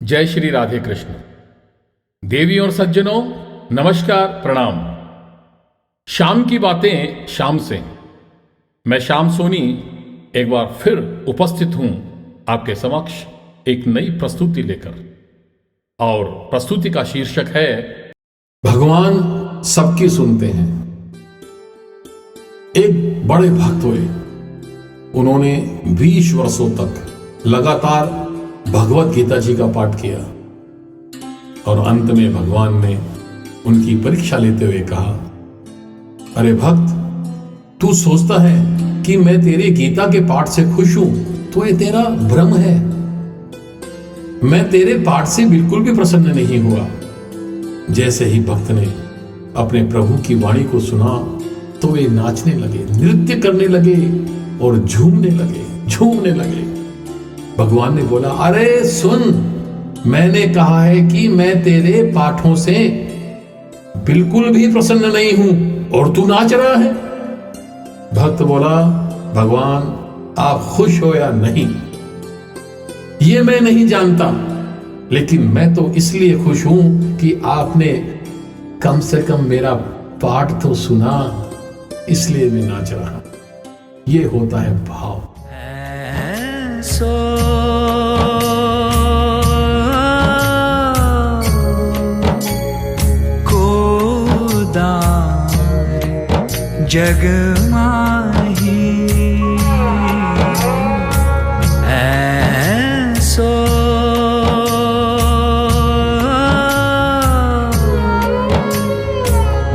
जय श्री राधे कृष्ण। देवी और सज्जनों, नमस्कार, प्रणाम। शाम की बातें शाम से मैं श्याम सोनी एक बार फिर उपस्थित हूं आपके समक्ष एक नई प्रस्तुति लेकर। और प्रस्तुति का शीर्षक है भगवान सबकी सुनते हैं। एक बड़े भक्त हुए, उन्होंने 20 वर्षों तक लगातार भगवत गीता जी का पाठ किया और अंत में भगवान ने उनकी परीक्षा लेते हुए कहा, अरे भक्त, तू सोचता है कि मैं तेरे गीता के पाठ से खुश हूं, तो ये तेरा भ्रम है। मैं तेरे पाठ से बिल्कुल भी प्रसन्न नहीं हुआ। जैसे ही भक्त ने अपने प्रभु की वाणी को सुना तो वे नाचने लगे, नृत्य करने लगे और झूमने लगे। भगवान ने बोला, अरे सुन, मैंने कहा है कि मैं तेरे पाठों से बिल्कुल भी प्रसन्न नहीं हूं और तू नाच रहा है। भक्त बोला, भगवान, आप खुश हो या नहीं ये मैं नहीं जानता, लेकिन मैं तो इसलिए खुश हूं कि आपने कम से कम मेरा पाठ तो सुना, इसलिए मैं नाच रहा। ये होता है भाव। जग माही ऐसो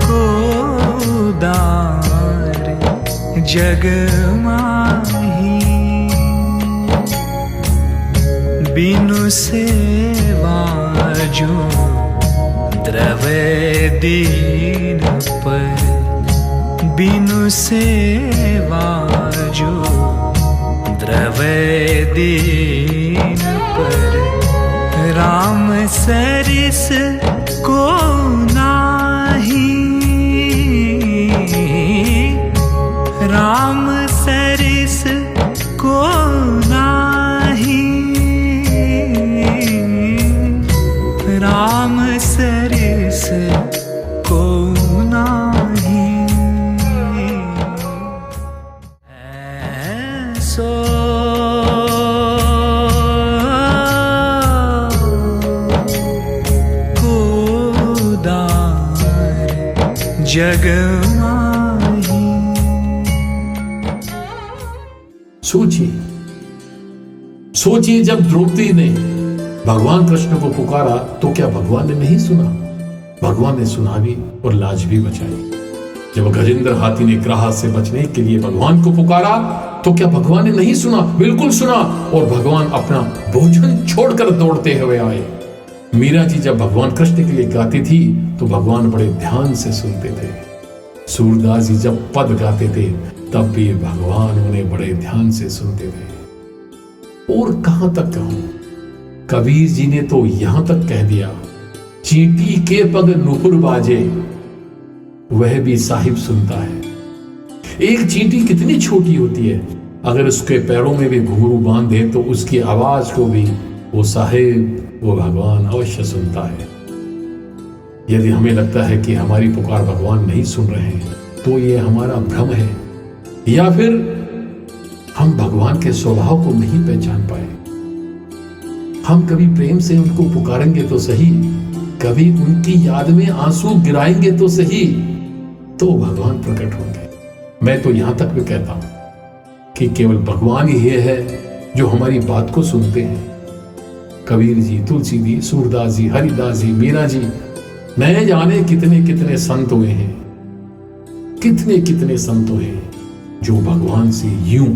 कोदार जग माही बिनु सेवा जो द्रवे दीन पर, बिनु सेवा जो द्रवे दीन पर, राम सरिस को नाही, राम सरिस को नाही, राम सरिस को नाही। जग माही। सोचिए, जब द्रौपदी ने भगवान कृष्ण को पुकारा तो क्या भगवान ने नहीं सुना? भगवान ने सुना भी और लाज भी बचाई। जब गजेंद्र हाथी ने ग्राह से बचने के लिए भगवान को पुकारा तो क्या भगवान ने नहीं सुना? बिल्कुल सुना, और भगवान अपना भोजन छोड़कर दौड़ते हुए आए। मीरा जी जब भगवान कृष्ण के लिए गाती थी तो भगवान बड़े ध्यान से सुनते थे। सूरदास जी जब पद गाते थे तब भी भगवान उन्हें बड़े ध्यान से सुनते थे। और कहां तक कहूं, कबीर जी ने तो यहां तक कह दिया, चींटी के पग नुपुर बाजे, वह भी साहिब सुनता है। एक चींटी कितनी छोटी होती है, अगर उसके पैरों में भी घुंघरू बांध दे तो उसकी आवाज को भी वो साहिब, वो भगवान अवश्य सुनता है। यदि हमें लगता है कि हमारी पुकार भगवान नहीं सुन रहे हैं तो ये हमारा भ्रम है, या फिर हम भगवान के स्वभाव को नहीं पहचान पाए। हम कभी प्रेम से उनको पुकारेंगे तो सही, कभी उनकी याद में आंसू गिराएंगे तो सही, तो भगवान प्रकट होंगे। मैं तो यहां तक भी कहता हूं कि केवल भगवान ही है जो हमारी बात को सुनते हैं। कबीर जी, तुलसी जी, सूरदास जी, हरिदास जी, मीरा जी, नए जाने कितने कितने संत हुए हैं, कितने संत हुए हैं जो भगवान से यूं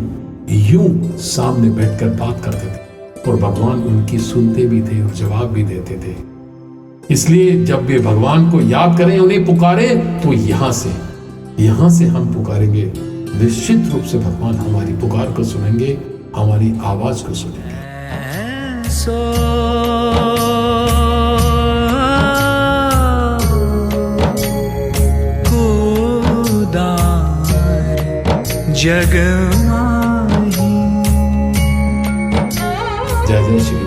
सामने बैठकर बात करते थे और भगवान उनकी सुनते भी थे और जवाब भी देते थे। इसलिए जब वे भगवान को याद करें, उन्हें पुकारे, तो यहां से हम पुकारेंगे, निश्चित रूप से भगवान हमारी पुकार को सुनेंगे, हमारी आवाज को सुनेंगे। जग माही। जय जय श्री